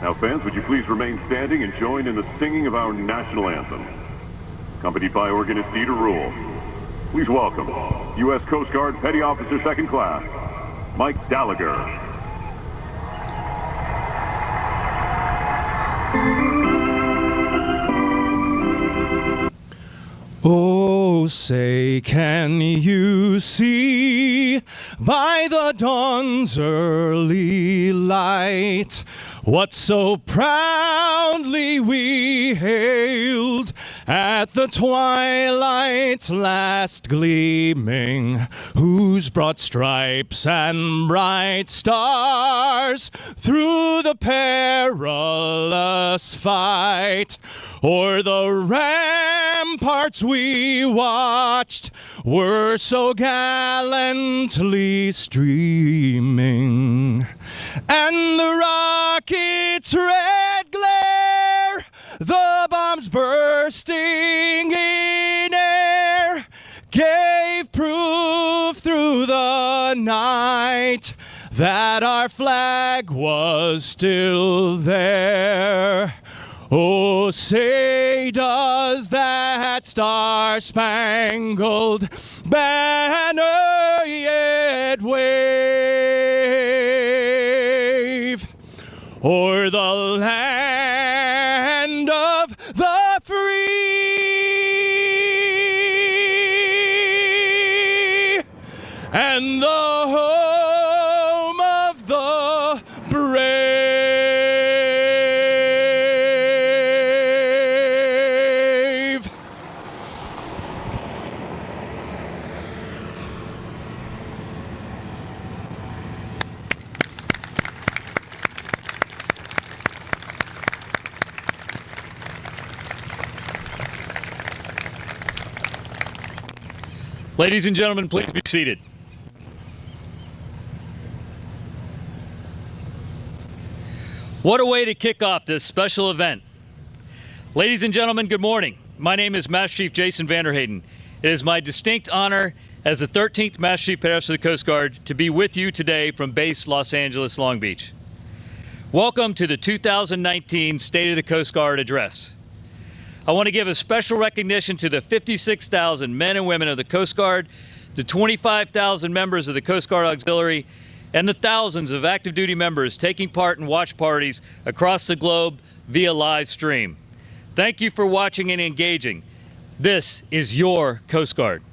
Now, fans, would you please remain standing and join in the singing of our national anthem? Accompanied by organist Dieter Rule. Please welcome U.S. Coast Guard Petty Officer Second Class, Mike Gallagher. Oh, say, can you see by the dawn's early light what so proudly we hailed at the twilight's last gleaming, whose broad stripes and bright stars through the perilous fight o'er the ramparts we watched were so gallantly streaming, and the rocket's red glare, the bombs bursting in air, gave proof through the night that our flag was still there. Oh, say, does that star-spangled banner yet wave o'er the land of the free and the home of the brave? Ladies and gentlemen, please be seated. What a way to kick off this special event. Ladies and gentlemen, good morning. My name is Master Chief Jason Vanderhayden. It is my distinct honor as the 13th Master Chief Petty Officer of the Coast Guard to be with you today from Base Los Angeles, Long Beach. Welcome to the 2019 State of the Coast Guard Address. I want to give a special recognition to the 56,000 men and women of the Coast Guard, the 25,000 members of the Coast Guard Auxiliary, and the thousands of active duty members taking part in watch parties across the globe via live stream. Thank you for watching and engaging. This is your Coast Guard.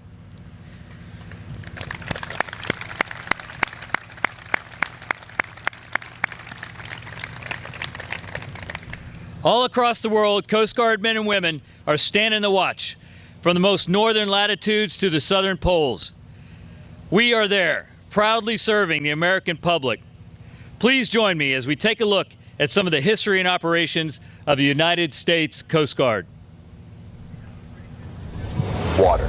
All across the world, Coast Guard men and women are standing the watch, from the most northern latitudes to the southern poles. We are there, proudly serving the American public. Please join me as we take a look at some of the history and operations of the United States Coast Guard. Water,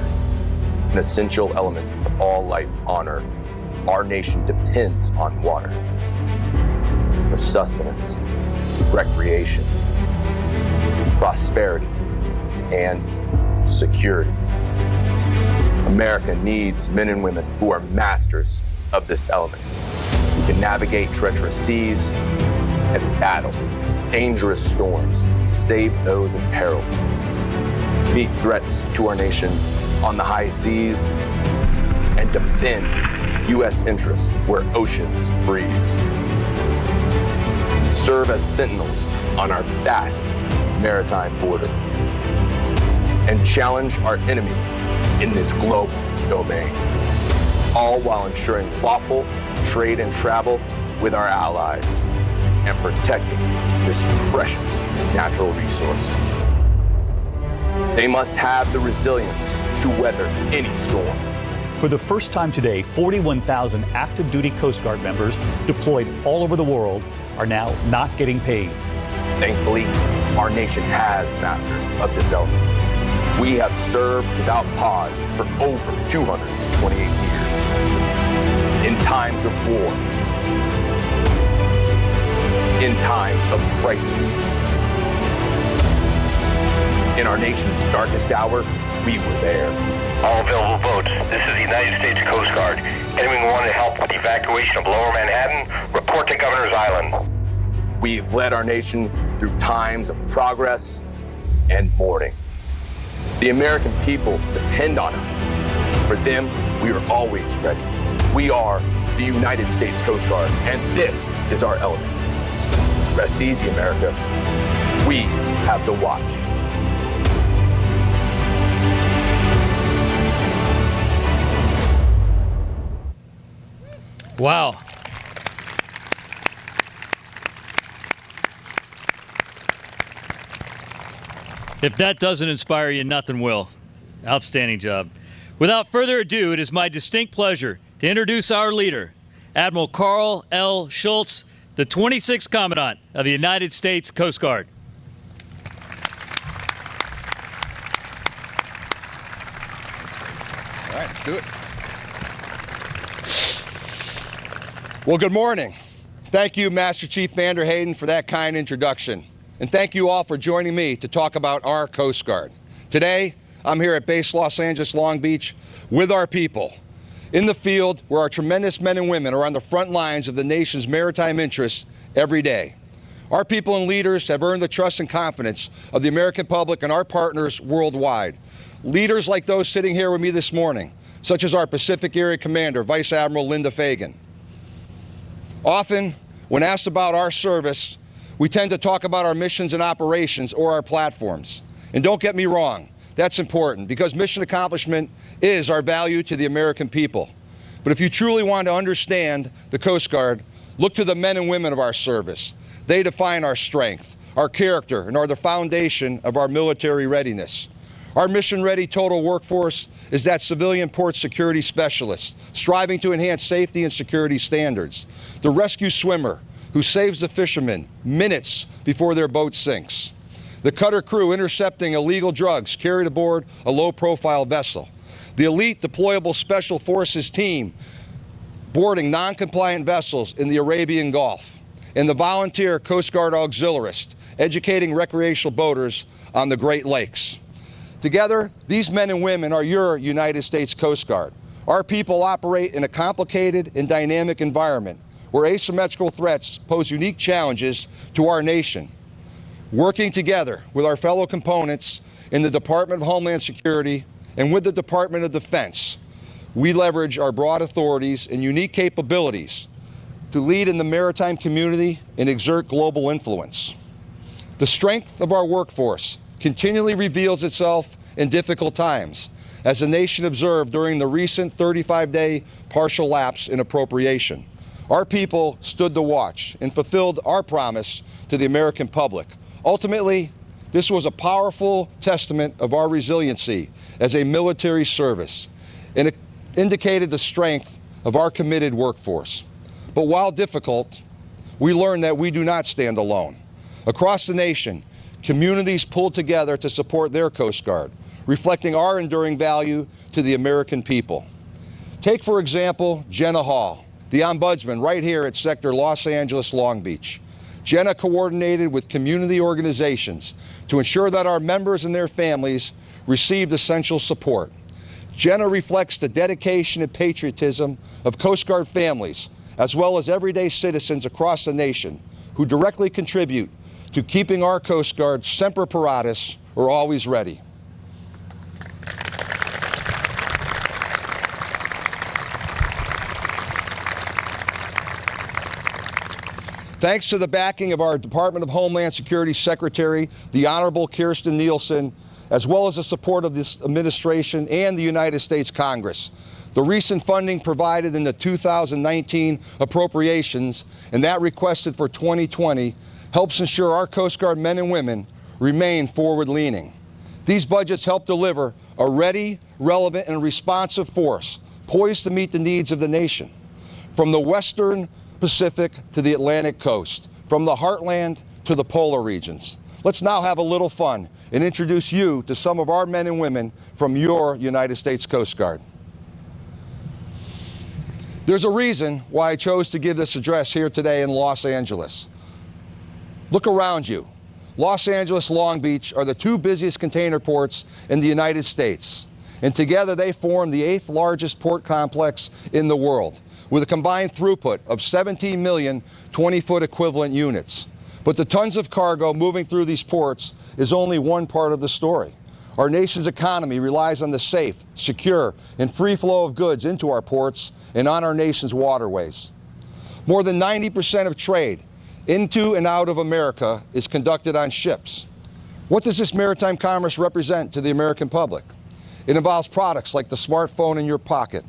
an essential element of all life on Earth. Our nation depends on water for sustenance, recreation, prosperity, and security. America needs men and women who are masters of this element, who can navigate treacherous seas and battle dangerous storms to save those in peril, meet threats to our nation on the high seas, and defend U.S. interests where oceans freeze. Serve as sentinels on our vast maritime border and challenge our enemies in this global domain, all while ensuring lawful trade and travel with our allies and protecting this precious natural resource. They must have the resilience to weather any storm. For the first time today, 41,000 active duty Coast Guard members deployed all over the world are now not getting paid. Thankfully, our nation has masters of this element. We have served without pause for over 228 years. In times of war, in times of crisis, in our nation's darkest hour, we were there. All available votes. This is the United States Coast Guard. Anyone who wanted help with the evacuation of Lower Manhattan, report to Governor's Island. we've led our nation through times of progress and mourning. The American people depend on us. For them, we are always ready. We are the United States Coast Guard, and this is our element. Rest easy, America. We have the watch. Wow. If that doesn't inspire you, nothing will. Outstanding job. Without further ado, it is my distinct pleasure to introduce our leader, Admiral Karl L. Schultz, the 26th Commandant of the United States Coast Guard. All right, let's do it. Well, good morning. Thank you, Master Chief Vanderheyden, for that kind introduction. And thank you all for joining me to talk about our Coast Guard. Today, I'm here at Base Los Angeles Long Beach with our people in the field where our tremendous men and women are on the front lines of the nation's maritime interests every day. Our people and leaders have earned the trust and confidence of the American public and our partners worldwide. Leaders like those sitting here with me this morning, such as our Pacific Area Commander, Vice Admiral Linda Fagan. Often, when asked about our service, we tend to talk about our missions and operations or our platforms. And don't get me wrong, that's important because mission accomplishment is our value to the American people. But if you truly want to understand the Coast Guard, look to the men and women of our service. They define our strength, our character, and are the foundation of our military readiness. Our mission-ready total workforce is that civilian port security specialist, striving to enhance safety and security standards. The rescue swimmer, who saves the fishermen minutes before their boat sinks. The cutter crew intercepting illegal drugs carried aboard a low-profile vessel. The elite deployable special forces team boarding non-compliant vessels in the Arabian Gulf. And the volunteer Coast Guard auxiliarist educating recreational boaters on the Great Lakes. Together, these men and women are your United States Coast Guard. Our people operate in a complicated and dynamic environment where asymmetrical threats pose unique challenges to our nation. Working together with our fellow components in the Department of Homeland Security and with the Department of Defense, we leverage our broad authorities and unique capabilities to lead in the maritime community and exert global influence. The strength of our workforce continually reveals itself in difficult times, as the nation observed during the recent 35-day partial lapse in appropriation. Our people stood the watch and fulfilled our promise to the American public. Ultimately, this was a powerful testament of our resiliency as a military service, and it indicated the strength of our committed workforce. But while difficult, we learned that we do not stand alone. Across the nation, communities pulled together to support their Coast Guard, reflecting our enduring value to the American people. Take, for example, Jenna Hall, the ombudsman right here at Sector Los Angeles Long Beach. Jenna coordinated with community organizations to ensure that our members and their families received essential support. Jenna reflects the dedication and patriotism of Coast Guard families, as well as everyday citizens across the nation who directly contribute to keeping our Coast Guard semper paratus, or always ready. Thanks to the backing of our Department of Homeland Security Secretary, the Honorable Kirstjen Nielsen, as well as the support of this administration and the United States Congress, the recent funding provided in the 2019 appropriations and that requested for 2020 helps ensure our Coast Guard men and women remain forward-leaning. These budgets help deliver a ready, relevant, and responsive force poised to meet the needs of the nation. From the Western Pacific to the Atlantic coast, from the heartland to the polar regions. Let's now have a little fun and introduce you to some of our men and women from your United States Coast Guard. There's a reason why I chose to give this address here today in Los Angeles. Look around you. Los Angeles, Long Beach are the two busiest container ports in the United States, and together they form the 8th largest port complex in the world, with a combined throughput of 17 million 20-foot equivalent units. But the tons of cargo moving through these ports is only one part of the story. Our nation's economy relies on the safe, secure, and free flow of goods into our ports and on our nation's waterways. More than 90% of trade into and out of America is conducted on ships. What does this maritime commerce represent to the American public? It involves products like the smartphone in your pocket,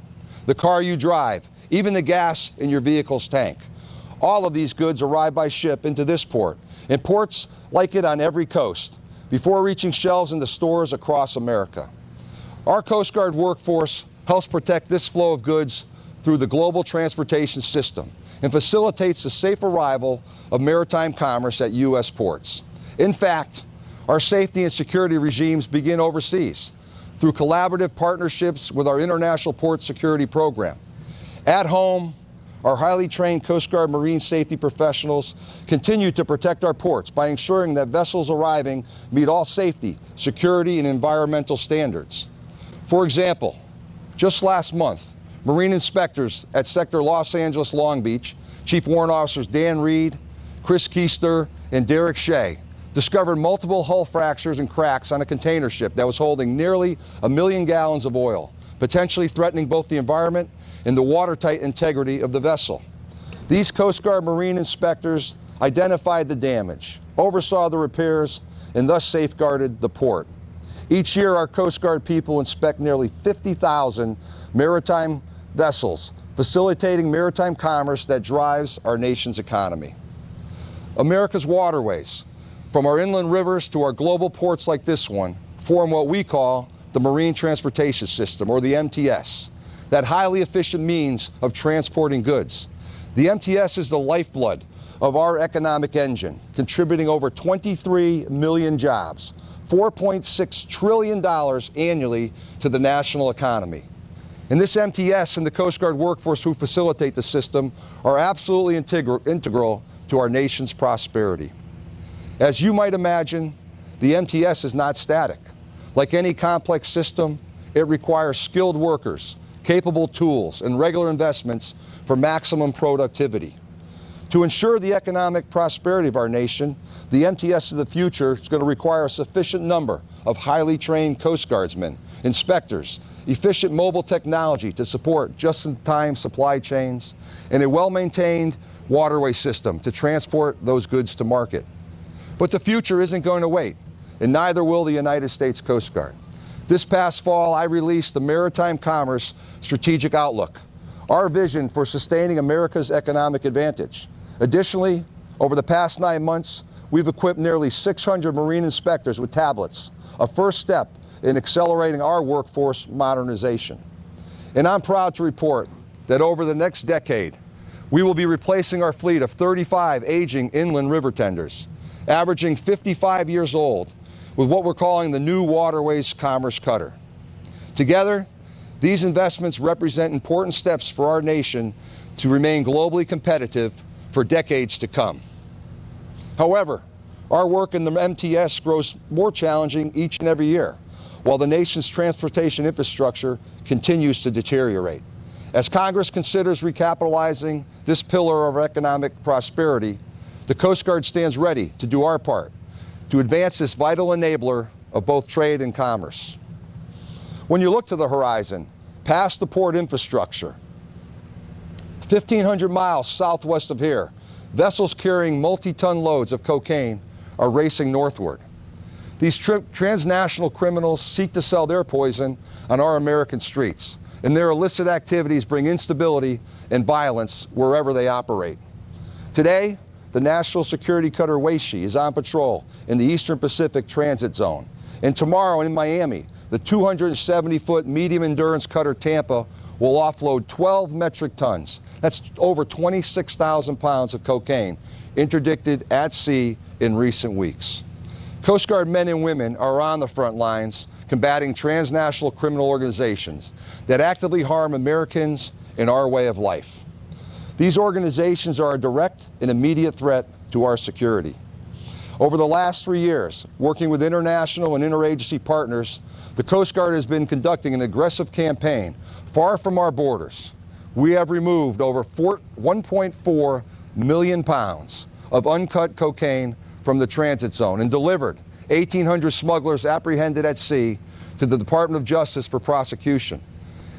the car you drive, even the gas in your vehicle's tank. All of these goods arrive by ship into this port, and ports like it on every coast, before reaching shelves in the stores across America. Our Coast Guard workforce helps protect this flow of goods through the global transportation system and facilitates the safe arrival of maritime commerce at U.S. ports. In fact, our safety and security regimes begin overseas through collaborative partnerships with our International Port Security Program. At home, our highly trained Coast Guard marine safety professionals continue to protect our ports by ensuring that vessels arriving meet all safety, security, and environmental standards. For example, just last month, Marine inspectors at Sector Los Angeles Long Beach, Chief Warrant Officers Dan Reed, Chris Keister, and Derek Shea, discovered multiple hull fractures and cracks on a container ship that was holding nearly 1 million gallons of oil, potentially threatening both the environment and the watertight integrity of the vessel. These Coast Guard Marine inspectors identified the damage, oversaw the repairs, and thus safeguarded the port. Each year, our Coast Guard people inspect nearly 50,000 maritime vessels, facilitating maritime commerce that drives our nation's economy. America's waterways, from our inland rivers to our global ports like this one, form what we call the Marine Transportation System, or the MTS, that highly efficient means of transporting goods. The MTS is the lifeblood of our economic engine, contributing over 23 million jobs, $4.6 trillion annually to the national economy. And this MTS and the Coast Guard workforce who facilitate the system are absolutely integral to our nation's prosperity. As you might imagine, the MTS is not static. Like any complex system, it requires skilled workers, capable tools, and regular investments for maximum productivity. To ensure the economic prosperity of our nation, the MTS of the future is going to require a sufficient number of highly trained Coast Guardsmen, inspectors, efficient mobile technology to support just-in-time supply chains, and a well-maintained waterway system to transport those goods to market. But the future isn't going to wait, and neither will the United States Coast Guard. This past fall, I released the Maritime Commerce Strategic Outlook, our vision for sustaining America's economic advantage. Additionally, over the past 9 months, we've equipped nearly 600 Marine inspectors with tablets, a first step in accelerating our workforce modernization. And I'm proud to report that over the next decade, we will be replacing our fleet of 35 aging inland river tenders, averaging 55 years old, with what we're calling the new Waterways Commerce Cutter. Together, these investments represent important steps for our nation to remain globally competitive for decades to come. However, our work in the MTS grows more challenging each and every year, while the nation's transportation infrastructure continues to deteriorate. As Congress considers recapitalizing this pillar of economic prosperity, the Coast Guard stands ready to do our part to advance this vital enabler of both trade and commerce. When you look to the horizon, past the port infrastructure, 1,500 miles southwest of here, vessels carrying multi-ton loads of cocaine are racing northward. These transnational criminals seek to sell their poison on our American streets, and their illicit activities bring instability and violence wherever they operate. Today, the National Security Cutter Weishi is on patrol in the Eastern Pacific Transit Zone. And tomorrow in Miami, the 270-foot medium endurance cutter Tampa will offload 12 metric tons. That's over 26,000 pounds of cocaine interdicted at sea in recent weeks. Coast Guard men and women are on the front lines combating transnational criminal organizations that actively harm Americans and our way of life. These organizations are a direct and immediate threat to our security. Over the last 3 years, working with international and interagency partners, the Coast Guard has been conducting an aggressive campaign far from our borders. We have removed over 1.4 million pounds of uncut cocaine from the transit zone and delivered 1,800 smugglers apprehended at sea to the Department of Justice for prosecution.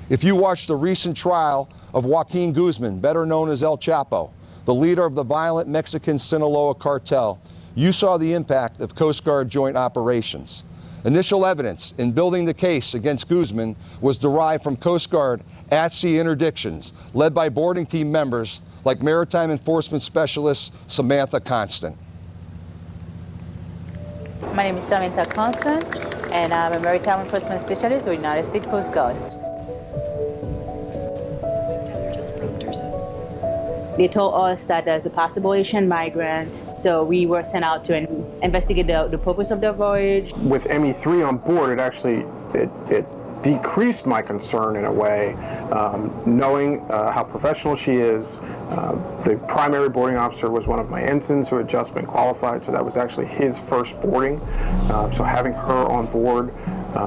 If you watched the recent trial of Joaquin Guzman, better known as El Chapo, the leader of the violent Mexican Sinaloa cartel, you saw the impact of Coast Guard joint operations. Initial evidence in building the case against Guzman was derived from Coast Guard at-sea interdictions led by boarding team members like Maritime Enforcement Specialist Samantha Constant. My name is Samantha Constant, and I'm a Maritime Enforcement Specialist with the United States Coast Guard. They told us that there's a possible Asian migrant, so we were sent out to investigate the purpose of their voyage. With ME3 on board, it actually decreased my concern in a way, knowing how professional she is. The primary boarding officer was one of my ensigns who had just been qualified, so that was actually his first boarding. So having her on board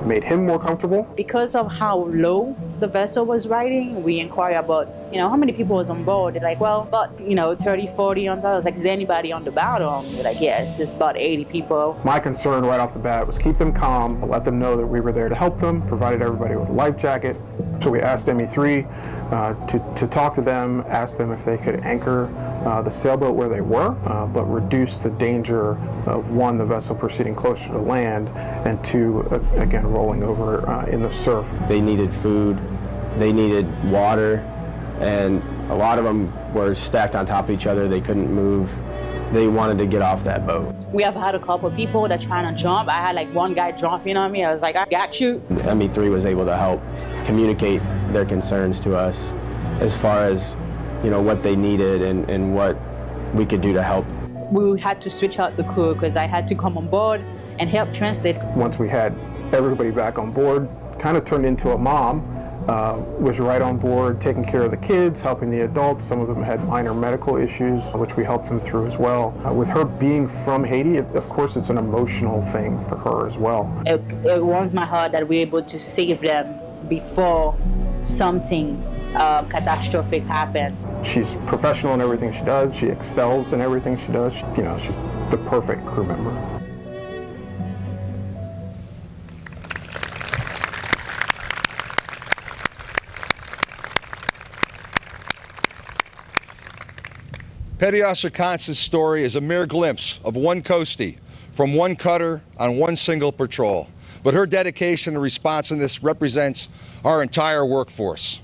made him more comfortable. Because of how low the vessel was riding, we inquired about, how many people was on board. They're like, well, about, 30, 40 on board. I was like, is there anybody on the bottom? They're like, yes, it's about 80 people. My concern right off the bat was keep them calm, let them know that we were there to help them, provided everybody with a life jacket. So we asked ME3 to talk to them, ask them if they could anchor the sailboat where they were, but reduce the danger of, one, the vessel proceeding closer to land, and two, again, rolling over in the surf. They needed food, they needed water, and a lot of them were stacked on top of each other. They couldn't move. They wanted to get off that boat. We have had a couple of people that trying to jump. I had like one guy jumping on me. I was like, I got you. ME3 was able to help communicate their concerns to us as far as, what they needed and what we could do to help. We had to switch out the crew because I had to come on board and help translate. Once we had everybody back on board, kind of turned into a mom. Was right on board, taking care of the kids, helping the adults. Some of them had minor medical issues, which we helped them through as well. With her being from Haiti, of course, it's an emotional thing for her as well. It warms my heart that we're able to save them before something catastrophic happened. She's professional in everything she does. She excels in everything she does. She's the perfect crew member. Petty Officer Constant's story is a mere glimpse of one coastie from one cutter on one single patrol. But her dedication and responsiveness represents our entire workforce.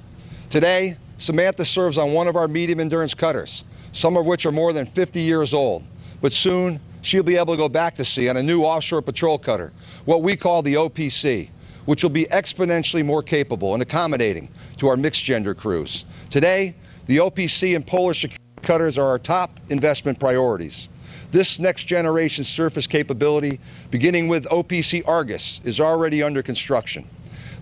Today, Samantha serves on one of our medium endurance cutters, some of which are more than 50 years old. But soon, she'll be able to go back to sea on a new offshore patrol cutter, what we call the OPC, which will be exponentially more capable and accommodating to our mixed gender crews. Today, the OPC and polar security cutters are our top investment priorities. This next generation surface capability, beginning with OPC Argus, is already under construction.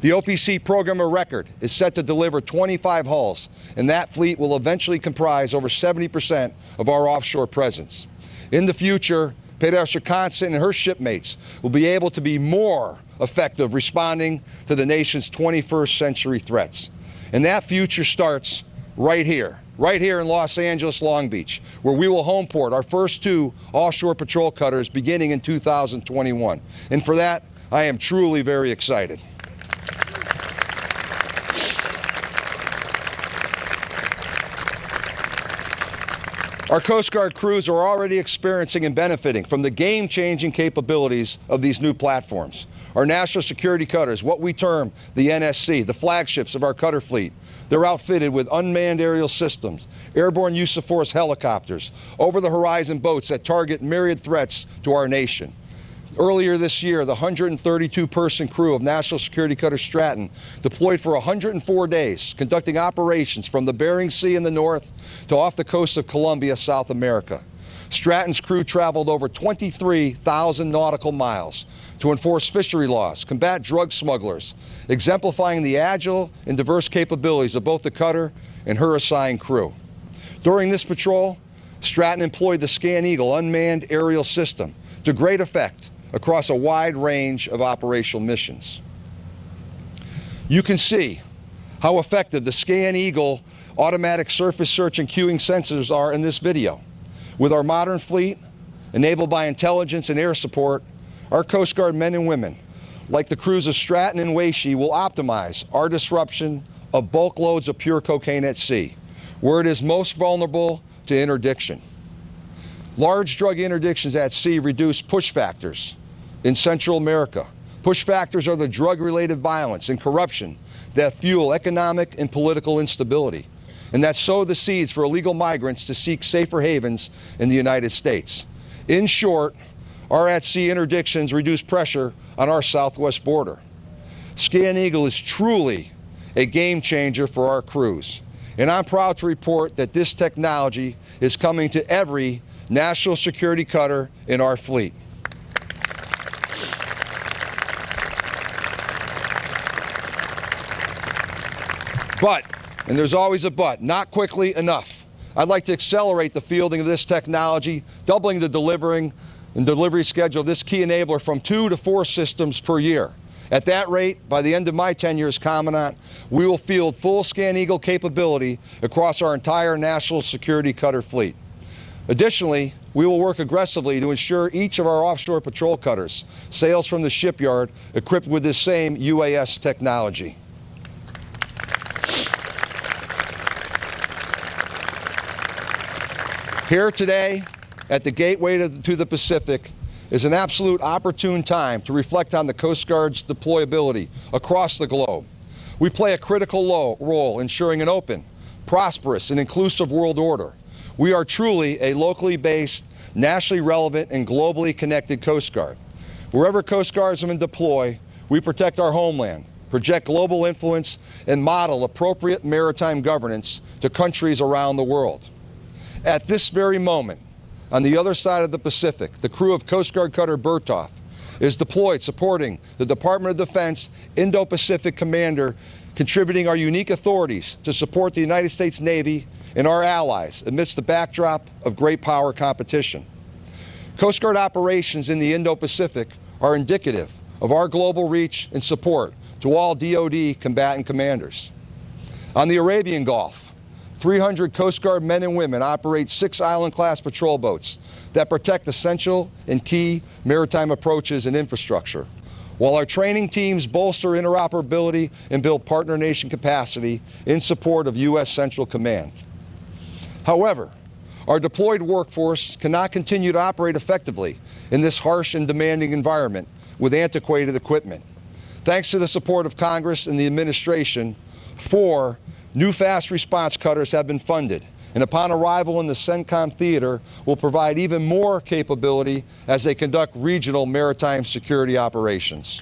The OPC program of record is set to deliver 25 hulls, and that fleet will eventually comprise over 70% of our offshore presence. In the future, Petty Officer Constant and her shipmates will be able to be more effective responding to the nation's 21st century threats. And that future starts right here in Los Angeles, Long Beach, where we will home port our first two offshore patrol cutters beginning in 2021. And for that, I am truly very excited. Our Coast Guard crews are already experiencing and benefiting from the game-changing capabilities of these new platforms. Our national security cutters, what we term the NSC, the flagships of our cutter fleet, they're outfitted with unmanned aerial systems, airborne use of force helicopters, over-the-horizon boats that target myriad threats to our nation. Earlier this year, the 132-person crew of National Security Cutter Stratton deployed for 104 days, conducting operations from the Bering Sea in the north to off the coast of Colombia, South America. Stratton's crew traveled over 23,000 nautical miles to enforce fishery laws, combat drug smugglers, exemplifying the agile and diverse capabilities of both the cutter and her assigned crew. During this patrol, Stratton employed the ScanEagle unmanned aerial system to great effect across a wide range of operational missions. You can see how effective the ScanEagle automatic surface search and queuing sensors are in this video. With our modern fleet, enabled by intelligence and air support, our Coast Guard men and women, like the crews of Stratton and Weishi, will optimize our disruption of bulk loads of pure cocaine at sea, where it is most vulnerable to interdiction. Large drug interdictions at sea reduce push factors in Central America. Push factors are the drug-related violence and corruption that fuel economic and political instability, and that sow the seeds for illegal migrants to seek safer havens in the United States. In short, our at-sea interdictions reduce pressure on our southwest border. ScanEagle is truly a game changer for our crews, and I'm proud to report that this technology is coming to every national security cutter in our fleet. But, and there's always a but, not quickly enough. I'd like to accelerate the fielding of this technology, doubling the delivery schedule of this key enabler from 2 to 4 systems per year. At that rate, by the end of my tenure as Commandant, we will field full ScanEagle capability across our entire national security cutter fleet. Additionally, we will work aggressively to ensure each of our offshore patrol cutters sails from the shipyard equipped with this same UAS technology. Here today, at the gateway to the Pacific, is an absolute opportune time to reflect on the Coast Guard's deployability across the globe. We play a critical role ensuring an open, prosperous, and inclusive world order. We are truly a locally based, nationally relevant, and globally connected Coast Guard. Wherever Coast Guardsmen deploy, we protect our homeland, project global influence, and model appropriate maritime governance to countries around the world. At this very moment, on the other side of the Pacific, the crew of Coast Guard cutter Berthoff is deployed supporting the Department of Defense Indo-Pacific Commander, contributing our unique authorities to support the United States Navy and our allies amidst the backdrop of great power competition. Coast Guard operations in the Indo-Pacific are indicative of our global reach and support to all DoD combatant commanders. On the Arabian Gulf, 300 Coast Guard men and women operate 6 island-class patrol boats that protect essential and key maritime approaches and infrastructure, while our training teams bolster interoperability and build partner nation capacity in support of U.S. Central Command. However, our deployed workforce cannot continue to operate effectively in this harsh and demanding environment with antiquated equipment. Thanks to the support of Congress and the administration, 4 new fast response cutters have been funded, and upon arrival in the CENTCOM theater will provide even more capability as they conduct regional maritime security operations.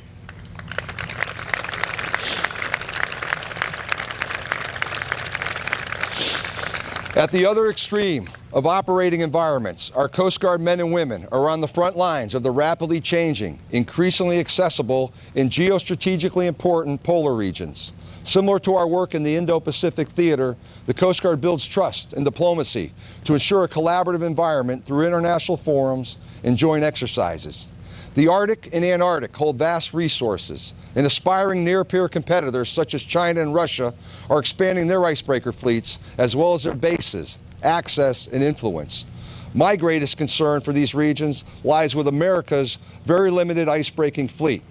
At the other extreme of operating environments, our Coast Guard men and women are on the front lines of the rapidly changing, increasingly accessible, and geostrategically important polar regions. Similar to our work in the Indo-Pacific theater, the Coast Guard builds trust and diplomacy to ensure a collaborative environment through international forums and joint exercises. The Arctic and Antarctic hold vast resources, and aspiring near-peer competitors such as China and Russia are expanding their icebreaker fleets as well as their bases, access, and influence. My greatest concern for these regions lies with America's very limited icebreaking fleet.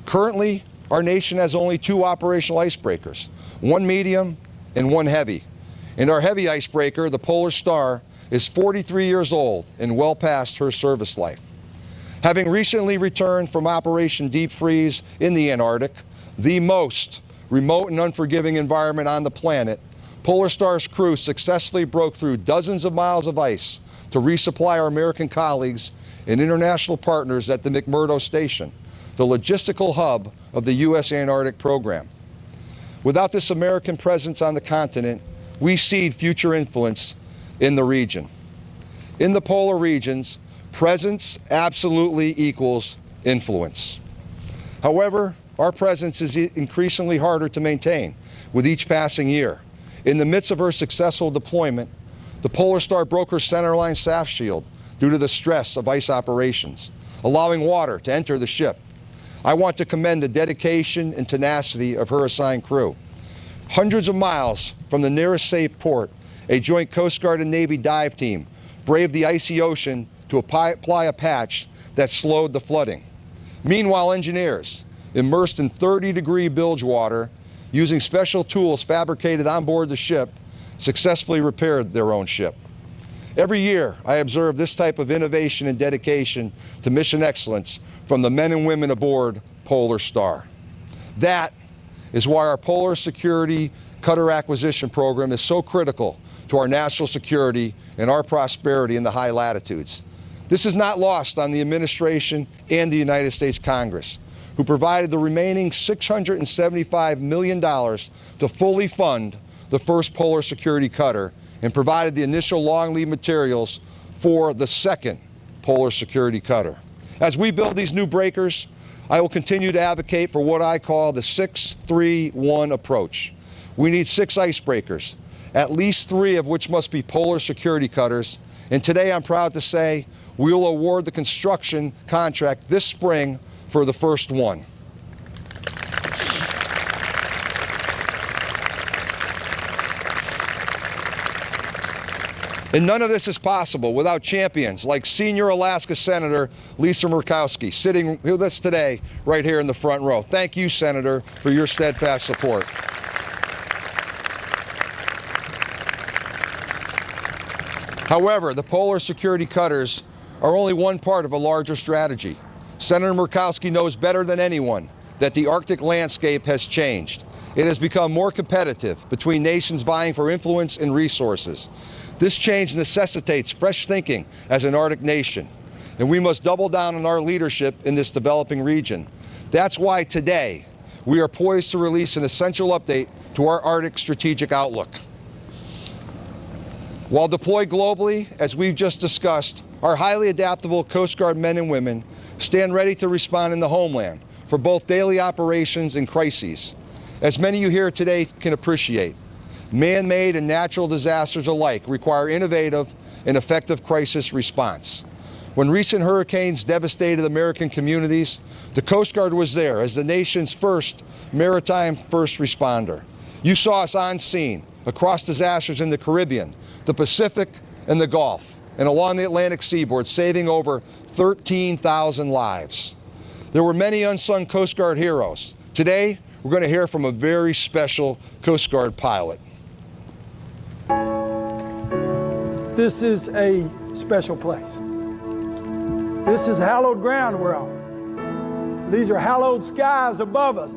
Currently, our nation has only 2 operational icebreakers, 1 medium and 1 heavy. And our heavy icebreaker, the Polar Star, is 43 years old and well past her service life. Having recently returned from Operation Deep Freeze in the Antarctic, the most remote and unforgiving environment on the planet, Polar Star's crew successfully broke through dozens of miles of ice to resupply our American colleagues and international partners at the McMurdo Station, the logistical hub of the U.S. Antarctic program. Without this American presence on the continent, we cede future influence in the region. In the polar regions, presence absolutely equals influence. However, our presence is increasingly harder to maintain with each passing year. In the midst of her successful deployment, the Polar Star broke her centerline SAF shield due to the stress of ice operations, allowing water to enter the ship. I want to commend the dedication and tenacity of her assigned crew. Hundreds of miles from the nearest safe port, a joint Coast Guard and Navy dive team braved the icy ocean to apply a patch that slowed the flooding. Meanwhile, engineers, immersed in 30-degree bilge water, using special tools fabricated on board the ship, successfully repaired their own ship. Every year, I observe this type of innovation and dedication to mission excellence from the men and women aboard Polar Star. That is why our Polar Security Cutter Acquisition Program is so critical to our national security and our prosperity in the high latitudes. This is not lost on the administration and the United States Congress, who provided the remaining $675 million to fully fund the first Polar Security Cutter and provided the initial long lead materials for the second Polar Security Cutter. As we build these new breakers, I will continue to advocate for what I call the 6-3-1 approach. We need 6 icebreakers, at least 3 of which must be Polar Security Cutters, and today I'm proud to say we will award the construction contract this spring for the first one. And none of this is possible without champions like senior Alaska Senator Lisa Murkowski, sitting with us today right here in the front row. Thank you, Senator, for your steadfast support. However, the Polar Security Cutters are only one part of a larger strategy. Senator Murkowski knows better than anyone that the Arctic landscape has changed. It has become more competitive between nations vying for influence and resources. This change necessitates fresh thinking as an Arctic nation, and we must double down on our leadership in this developing region. That's why today we are poised to release an essential update to our Arctic strategic outlook. While deployed globally, as we've just discussed, our highly adaptable Coast Guard men and women stand ready to respond in the homeland for both daily operations and crises. As many of you here today can appreciate, man-made and natural disasters alike require innovative and effective crisis response. When recent hurricanes devastated American communities, the Coast Guard was there as the nation's first maritime first responder. You saw us on scene across disasters in the Caribbean, the Pacific, and the Gulf, and along the Atlantic seaboard, saving over 13,000 lives. There were many unsung Coast Guard heroes. Today, we're going to hear from a very special Coast Guard pilot. This is a special place. This is hallowed ground we're on. These are hallowed skies above us.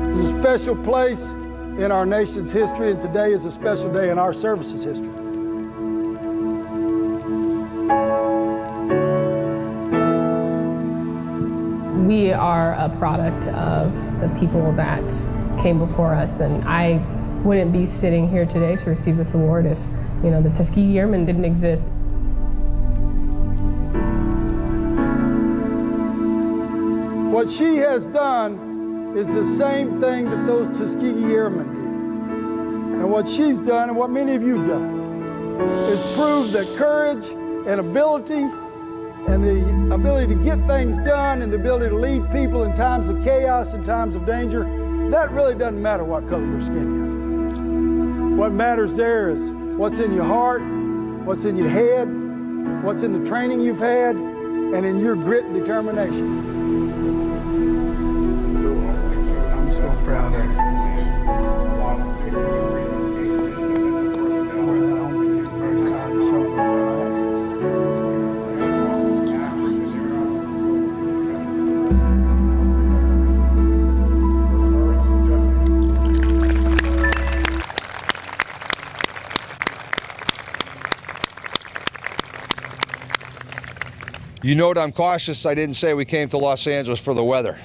This is a special place in our nation's history, and today is a special day in our service's history. We are a product of the people that came before us, and I wouldn't be sitting here today to receive this award if, the Tuskegee Airmen didn't exist. What she has done is the same thing that those Tuskegee Airmen did. And what she's done, and what many of you have done, is prove that courage and ability and the ability to get things done and the ability to lead people in times of chaos and times of danger, that really doesn't matter what color your skin is. What matters there is what's in your heart, what's in your head, what's in the training you've had, and in your grit and determination. I'm so proud of you. You note I'm cautious I didn't say we came to Los Angeles for the weather.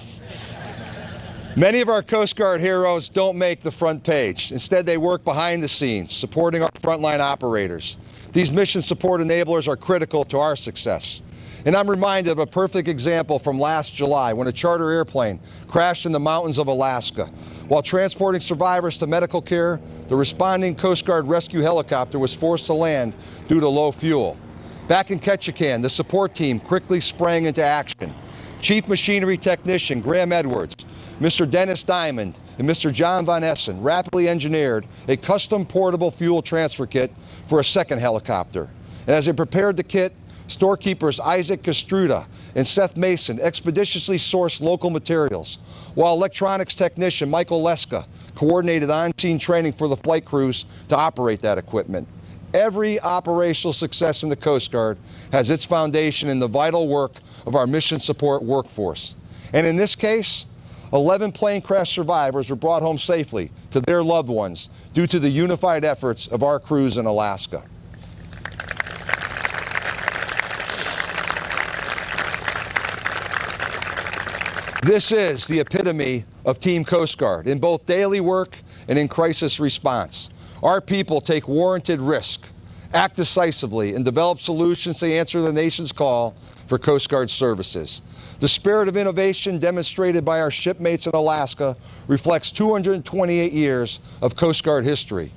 Many of our Coast Guard heroes don't make the front page. Instead, they work behind the scenes, supporting our frontline operators. These mission support enablers are critical to our success. And I'm reminded of a perfect example from last July when a charter airplane crashed in the mountains of Alaska. While transporting survivors to medical care, the responding Coast Guard rescue helicopter was forced to land due to low fuel. Back in Ketchikan, the support team quickly sprang into action. Chief Machinery Technician Graham Edwards Mr. Dennis Diamond and Mr. John Von Essen rapidly engineered a custom portable fuel transfer kit for a second helicopter. And as they prepared the kit, storekeepers Isaac Castruda and Seth Mason expeditiously sourced local materials, while electronics technician Michael Leska coordinated on-scene training for the flight crews to operate that equipment. Every operational success in the Coast Guard has its foundation in the vital work of our mission support workforce. And in this case, 11 plane crash survivors were brought home safely to their loved ones due to the unified efforts of our crews in Alaska. This is the epitome of Team Coast Guard in both daily work and in crisis response. Our people take warranted risk, act decisively, and develop solutions to answer the nation's call for Coast Guard services. The spirit of innovation demonstrated by our shipmates in Alaska reflects 228 years of Coast Guard history.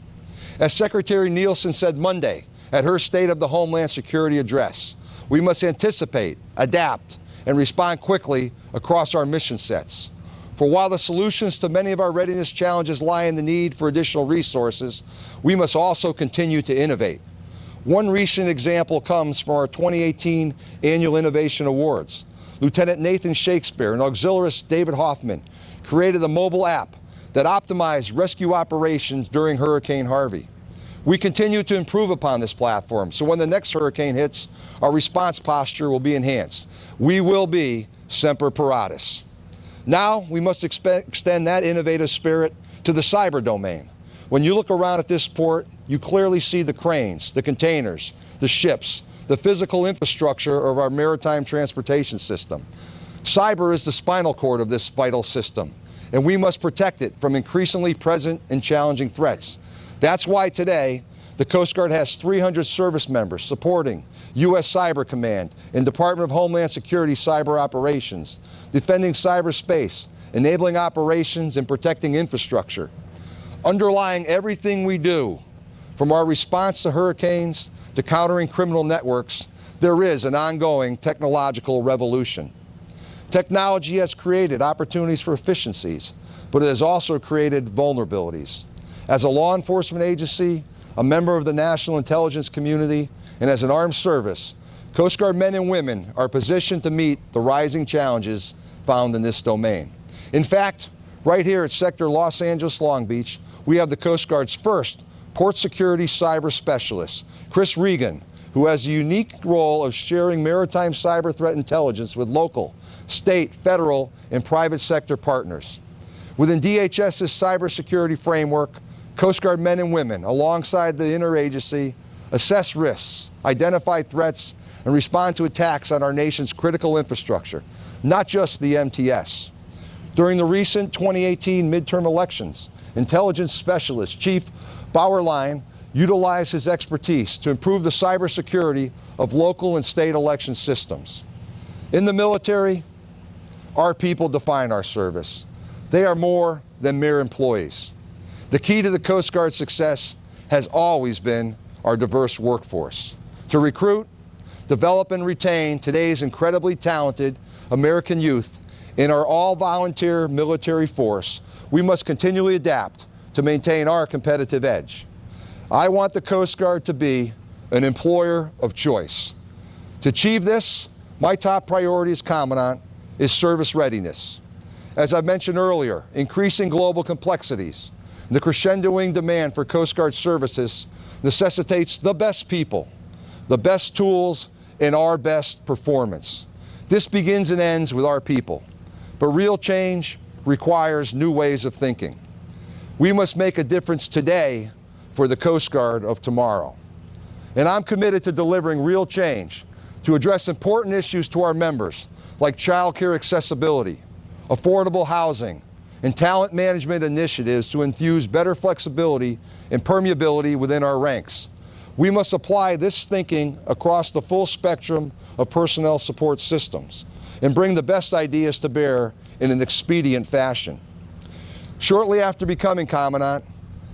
As Secretary Nielsen said Monday at her State of the Homeland Security address, we must anticipate, adapt, and respond quickly across our mission sets. For while the solutions to many of our readiness challenges lie in the need for additional resources, we must also continue to innovate. One recent example comes from our 2018 Annual Innovation Awards. Lieutenant Nathan Shakespeare and auxiliarist David Hoffman created a mobile app that optimized rescue operations during Hurricane Harvey. We continue to improve upon this platform, so when the next hurricane hits, our response posture will be enhanced. We will be Semper Paratus. Now, we must extend that innovative spirit to the cyber domain. When you look around at this port, you clearly see the cranes, the containers, the ships, the physical infrastructure of our maritime transportation system. Cyber is the spinal cord of this vital system, and we must protect it from increasingly present and challenging threats. That's why today, the Coast Guard has 300 service members supporting U.S. Cyber Command and Department of Homeland Security cyber operations, defending cyberspace, enabling operations, and protecting infrastructure. Underlying everything we do, from our response to hurricanes to countering criminal networks, there is an ongoing technological revolution. Technology has created opportunities for efficiencies, but it has also created vulnerabilities. As a law enforcement agency, a member of the national intelligence community, and as an armed service, Coast Guard men and women are positioned to meet the rising challenges found in this domain. In fact, right here at Sector Los Angeles Long Beach, we have the Coast Guard's first port security cyber specialist, Chris Regan, who has a unique role of sharing maritime cyber threat intelligence with local, state, federal, and private sector partners. Within DHS's cybersecurity framework, Coast Guard men and women, alongside the interagency, assess risks, identify threats, and respond to attacks on our nation's critical infrastructure, not just the MTS. During the recent 2018 midterm elections, intelligence specialist Chief Bauerlein utilized his expertise to improve the cybersecurity of local and state election systems. In the military, our people define our service. They are more than mere employees. The key to the Coast Guard's success has always been our diverse workforce. To recruit, develop, and retain today's incredibly talented American youth in our all-volunteer military force, we must continually adapt to maintain our competitive edge. I want the Coast Guard to be an employer of choice. To achieve this, my top priority as Commandant is service readiness. As I mentioned earlier, increasing global complexities, the crescendoing demand for Coast Guard services necessitates the best people, the best tools, and our best performance. This begins and ends with our people, but real change requires new ways of thinking. We must make a difference today for the Coast Guard of tomorrow. And I'm committed to delivering real change to address important issues to our members, like childcare accessibility, affordable housing, and talent management initiatives to infuse better flexibility and permeability within our ranks. We must apply this thinking across the full spectrum of personnel support systems and bring the best ideas to bear in an expedient fashion. Shortly after becoming Commandant,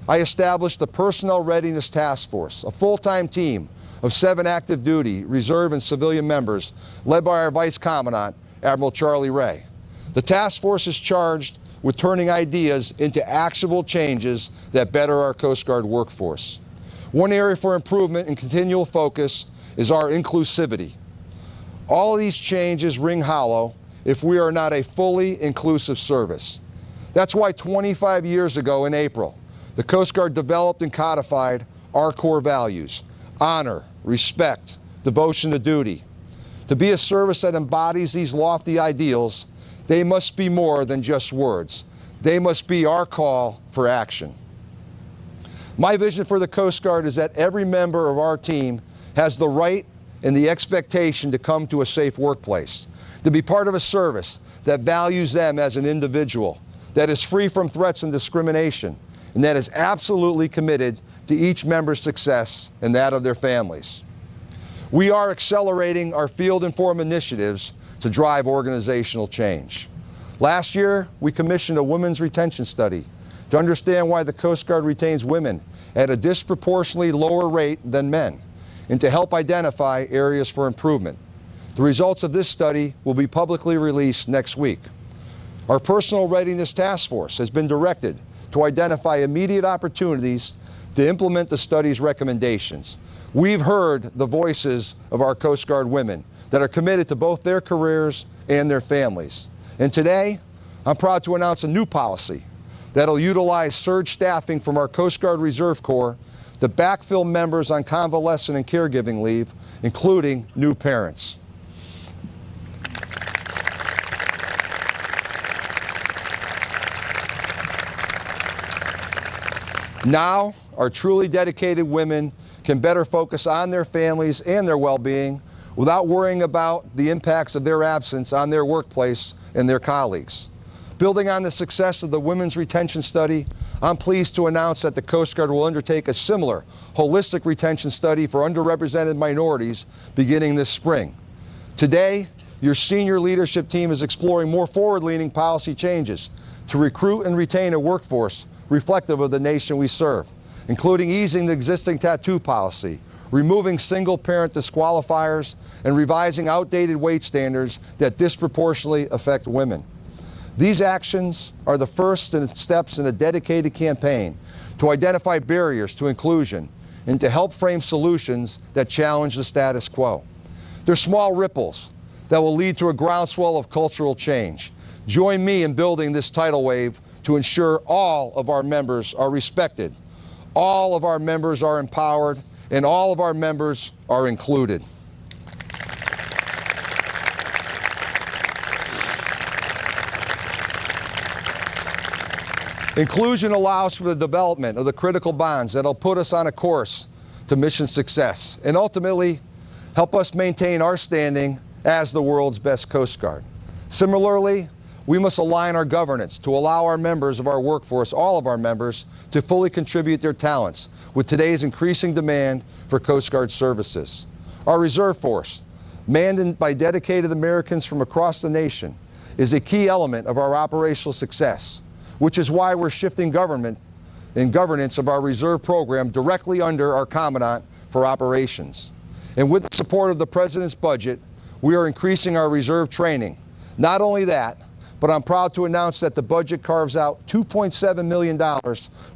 I established the Personnel Readiness Task Force, a full-time team of 7 active duty, reserve, and civilian members led by our Vice Commandant, Admiral Charlie Ray. The task force is charged with turning ideas into actionable changes that better our Coast Guard workforce. One area for improvement and continual focus is our inclusivity. All of these changes ring hollow if we are not a fully inclusive service. That's why 25 years ago in April, the Coast Guard developed and codified our core values: honor, respect, devotion to duty. To be a service that embodies these lofty ideals, they must be more than just words. They must be our call for action. My vision for the Coast Guard is that every member of our team has the right and the expectation to come to a safe workplace, to be part of a service that values them as an individual, that is free from threats and discrimination, and that is absolutely committed to each member's success and that of their families. We are accelerating our Field Inform initiatives to drive organizational change. Last year, we commissioned a women's retention study to understand why the Coast Guard retains women at a disproportionately lower rate than men, and to help identify areas for improvement. The results of this study will be publicly released next week. Our Personal Readiness Task Force has been directed to identify immediate opportunities to implement the study's recommendations. We've heard the voices of our Coast Guard women that are committed to both their careers and their families. And today, I'm proud to announce a new policy that'll utilize surge staffing from our Coast Guard Reserve Corps to backfill members on convalescent and caregiving leave, including new parents. Now, our truly dedicated women can better focus on their families and their well-being without worrying about the impacts of their absence on their workplace and their colleagues. Building on the success of the Women's Retention Study, I'm pleased to announce that the Coast Guard will undertake a similar holistic retention study for underrepresented minorities beginning this spring. Today, your senior leadership team is exploring more forward-leaning policy changes to recruit and retain a workforce reflective of the nation we serve, including easing the existing tattoo policy, removing single-parent disqualifiers, and revising outdated weight standards that disproportionately affect women. These actions are the first steps in a dedicated campaign to identify barriers to inclusion and to help frame solutions that challenge the status quo. They're small ripples that will lead to a groundswell of cultural change. Join me in building this tidal wave to ensure all of our members are respected, all of our members are empowered, and all of our members are included. Inclusion allows for the development of the critical bonds that will put us on a course to mission success and ultimately help us maintain our standing as the world's best Coast Guard. Similarly, we must align our governance to allow our members of our workforce, all of our members, to fully contribute their talents with today's increasing demand for Coast Guard services. Our reserve force, manned by dedicated Americans from across the nation, is a key element of our operational success, which is why we're shifting government and governance of our reserve program directly under our Commandant for Operations. And with the support of the President's budget, we are increasing our reserve training. Not only that, but I'm proud to announce that the budget carves out $2.7 million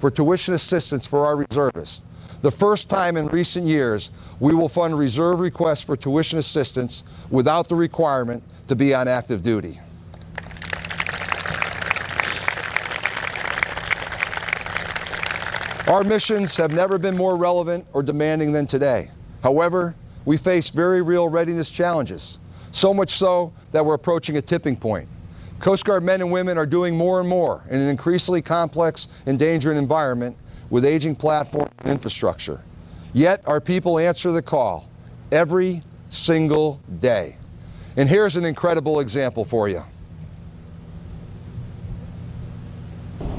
for tuition assistance for our reservists. The first time in recent years, we will fund reserve requests for tuition assistance without the requirement to be on active duty. Our missions have never been more relevant or demanding than today. However, we face very real readiness challenges, so much so that we're approaching a tipping point. Coast Guard men and women are doing more and more in an increasingly complex and dangerous environment with aging platform and infrastructure. Yet our people answer the call every single day. And here's an incredible example for you.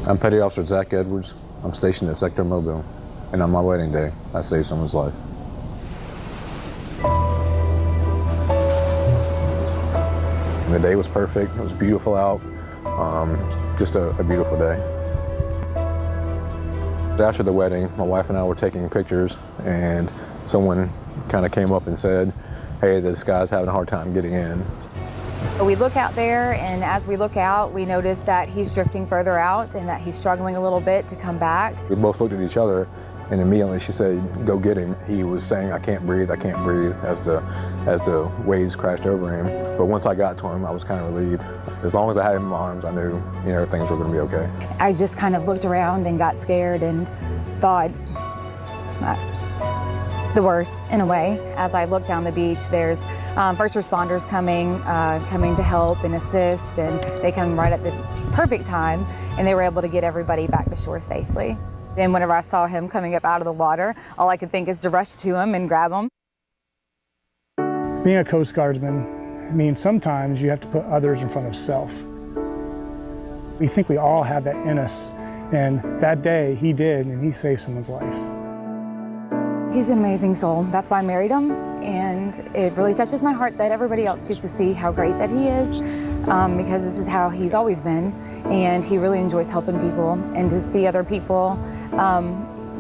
I'm Petty Officer Zach Edwards. I'm stationed at Sector Mobile, and on my wedding day, I saved someone's life. The day was perfect. It was beautiful out. Just a beautiful day. After the wedding, my wife and I were taking pictures, and someone kind of came up and said, "Hey, this guy's having a hard time getting in." We look out there, and as we look out, we notice that he's drifting further out and that he's struggling a little bit to come back. We both looked at each other, and immediately she said, "Go get him." He was saying, "I can't breathe, I can't breathe," as the waves crashed over him. But once I got to him, I was kind of relieved. As long as I had him in my arms, I knew, things were going to be okay. I just kind of looked around and got scared and thought the worst in a way. As I looked down the beach, there's first responders coming to help and assist, and they come right at the perfect time, and they were able to get everybody back to shore safely. Then whenever I saw him coming up out of the water, all I could think is to rush to him and grab him. Being a Coast Guardsman means sometimes you have to put others in front of self. We think we all have that in us, and that day he did, and he saved someone's life. He's an amazing soul. That's why I married him, and it really touches my heart that everybody else gets to see how great that he is, because this is how he's always been, and he really enjoys helping people, and to see other people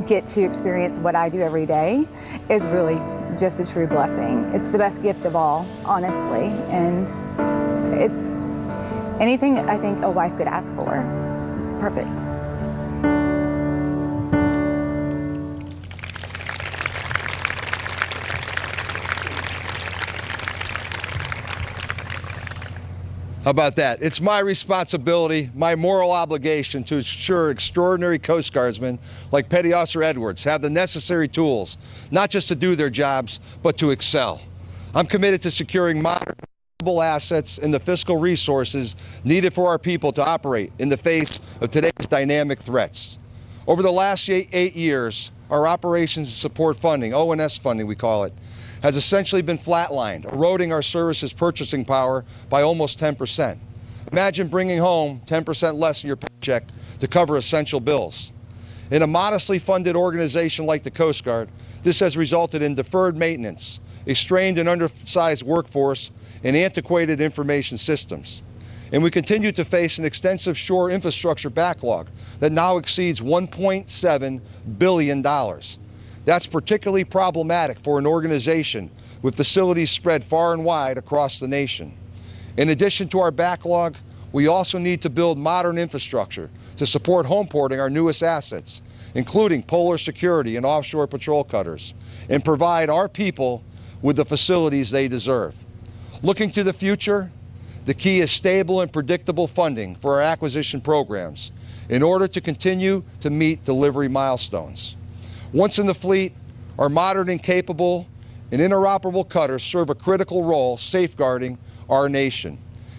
get to experience what I do every day is really just a true blessing. It's the best gift of all, honestly, and it's anything I think a wife could ask for. It's perfect. How about that? It's my responsibility, my moral obligation to ensure extraordinary Coast Guardsmen like Petty Officer Edwards have the necessary tools, not just to do their jobs, but to excel. I'm committed to securing modern assets and the fiscal resources needed for our people to operate in the face of today's dynamic threats. Over the last 8 years, our operations support funding, O&S funding we call it, has essentially been flatlined, eroding our services purchasing power by almost 10%. Imagine bringing home 10% less in your paycheck to cover essential bills. In a modestly funded organization like the Coast Guard, this has resulted in deferred maintenance, a strained and undersized workforce, and antiquated information systems. And we continue to face an extensive shore infrastructure backlog that now exceeds $1.7 billion. That's particularly problematic for an organization with facilities spread far and wide across the nation. In addition to our backlog, we also need to build modern infrastructure to support homeporting our newest assets, including polar security and offshore patrol cutters, and provide our people with the facilities they deserve. Looking to the future, the key is stable and predictable funding for our acquisition programs in order to continue to meet delivery milestones. Once in the fleet, our modern and capable and interoperable cutters serve a critical role safeguarding our nation.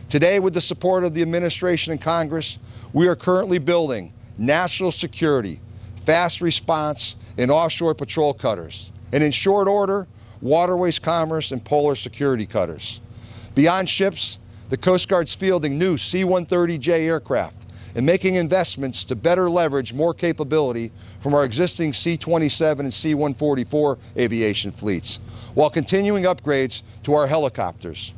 Today, with the support of the administration and Congress, we are currently building national security, fast response, and offshore patrol cutters, and in short order, waterways commerce and polar security cutters. Beyond ships, the Coast Guard's fielding new C-130J aircraft and making investments to better leverage more capability from our existing C-27 and C-144 aviation fleets, while continuing upgrades to our helicopters.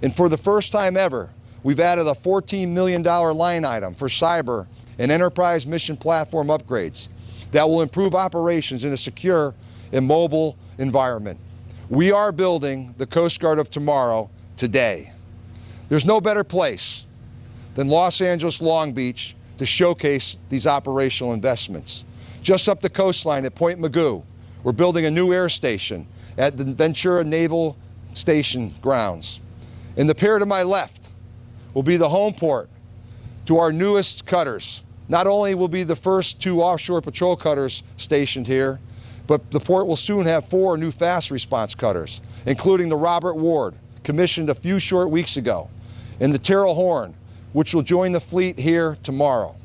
And for the first time ever, we've added a $14 million line item for cyber and enterprise mission platform upgrades that will improve operations in a secure and mobile environment. We are building the Coast Guard of tomorrow today. There's no better place than Los Angeles, Long Beach to showcase these operational investments. Just up the coastline at Point Mugu, we're building a new air station at the Ventura Naval Station grounds. And the pier to my left will be the home port to our newest cutters. Not only will be the first 2 offshore patrol cutters stationed here, but the port will soon have 4 new fast response cutters, including the Robert Ward, commissioned a few short weeks ago, and the Terrell Horn, which will join the fleet here tomorrow.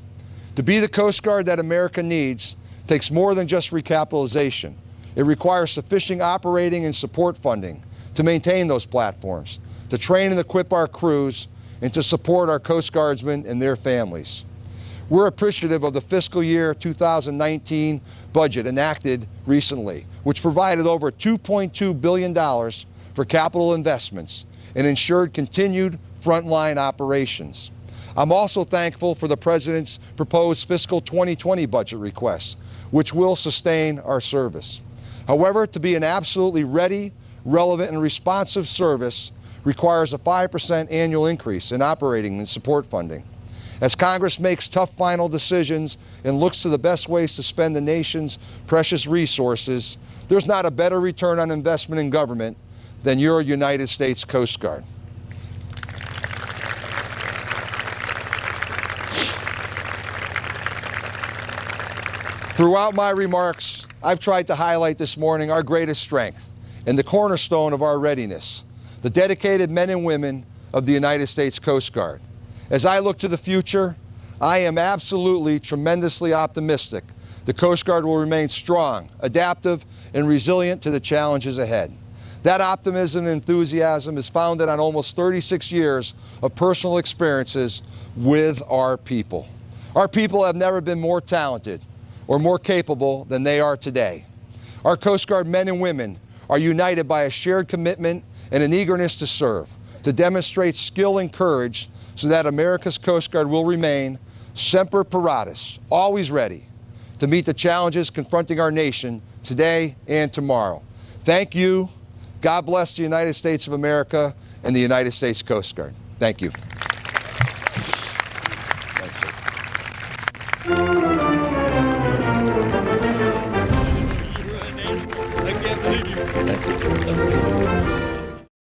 To be the Coast Guard that America needs takes more than just recapitalization. It requires sufficient operating and support funding to maintain those platforms, to train and equip our crews, and to support our Coast Guardsmen and their families. We're appreciative of the fiscal year 2019 budget enacted recently, which provided over $2.2 billion for capital investments and ensured continued frontline operations. I'm also thankful for the President's proposed fiscal 2020 budget requests, which will sustain our service. However, to be an absolutely ready, relevant, and responsive service requires a 5% annual increase in operating and support funding. As Congress makes tough final decisions and looks to the best ways to spend the nation's precious resources, there's not a better return on investment in government than your United States Coast Guard. Throughout my remarks, I've tried to highlight this morning our greatest strength and the cornerstone of our readiness, the dedicated men and women of the United States Coast Guard. As I look to the future, I am absolutely tremendously optimistic the Coast Guard will remain strong, adaptive, and resilient to the challenges ahead. That optimism and enthusiasm is founded on almost 36 years of personal experiences with our people. Our people have never been more talented or more capable than they are today. Our Coast Guard men and women are united by a shared commitment and an eagerness to serve, to demonstrate skill and courage so that America's Coast Guard will remain semper paratus, always ready to meet the challenges confronting our nation today and tomorrow. Thank you. God bless the United States of America and the United States Coast Guard. Thank you.